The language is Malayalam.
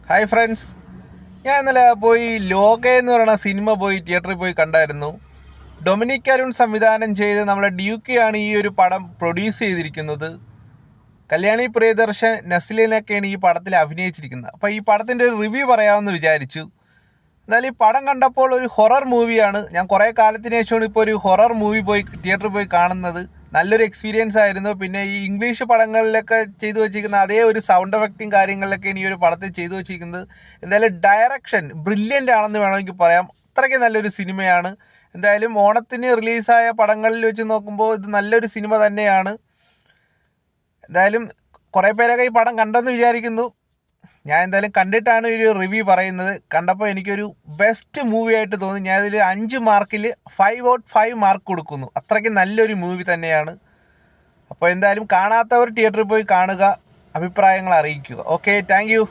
ഹായ് ഫ്രണ്ട്സ്, ഞാൻ ഇന്നലെ പോയി ലോക എന്ന് പറയുന്ന സിനിമ പോയി തിയേറ്ററിൽ പോയി കണ്ടായിരുന്നു. ഡൊമിനിക് അരുൺ സംവിധാനം ചെയ്ത് നമ്മുടെ ഡ്യൂക്കിയാണ് ഈ ഒരു പടം പ്രൊഡ്യൂസ് ചെയ്തിരിക്കുന്നത്. കല്യാണി പ്രിയദർശൻ, നസ്ലിനൊക്കെയാണ് ഈ പടത്തിൽ അഭിനയിച്ചിരിക്കുന്നത്. അപ്പോൾ ഈ പടത്തിൻ്റെ ഒരു റിവ്യൂ പറയാമെന്ന് വിചാരിച്ചു. എന്നാലും ഈ പടം കണ്ടപ്പോൾ ഒരു ഹൊറർ മൂവിയാണ്. ഞാൻ കുറേ കാലത്തിന് ശേഷമാണ് ഇപ്പോൾ ഒരു ഹൊറർ മൂവി പോയി തിയേറ്ററിൽ പോയി കാണുന്നത്. നല്ലൊരു എക്സ്പീരിയൻസ് ആയിരുന്നു. പിന്നെ ഈ ഇംഗ്ലീഷ് പടങ്ങളിലൊക്കെ ചെയ്തു വെച്ചിരിക്കുന്ന അതേ ഒരു സൗണ്ട് എഫക്റ്റും കാര്യങ്ങളിലൊക്കെയാണ് ഈ ഒരു പടത്തിൽ ചെയ്തു വെച്ചിരിക്കുന്നത്. എന്തായാലും ഡയറക്ഷൻ ബ്രില്യൻ്റ് ആണെന്ന് വേണമെങ്കിൽ പറയാം. അത്രയ്ക്ക് നല്ലൊരു സിനിമയാണ്. എന്തായാലും ഓണത്തിന് റിലീസായ പടങ്ങളിൽ വെച്ച് നോക്കുമ്പോൾ ഇത് നല്ലൊരു സിനിമ തന്നെയാണ്. എന്തായാലും കുറേ പേരൊക്കെ ഈ പടം കണ്ടെന്ന് വിചാരിക്കുന്നു. ഞാൻ എന്തായാലും കണ്ടിട്ടാണ് ഒരു റിവ്യൂ പറയുന്നത്. കണ്ടപ്പോൾ എനിക്കൊരു ബെസ്റ്റ് മൂവി ആയിട്ട് തോന്നി. ഞാൻ ഇതിൽ 5 മാർക്കിൽ 5/5 മാർക്ക് കൊടുക്കുന്നു. അത്രയ്ക്ക് നല്ലൊരു മൂവി തന്നെയാണ്. അപ്പോൾ എന്തായാലും കാണാത്തവർ തിയേറ്ററിൽ പോയി കാണുക, അഭിപ്രായങ്ങൾ അറിയിക്കുക. Okay, thank you.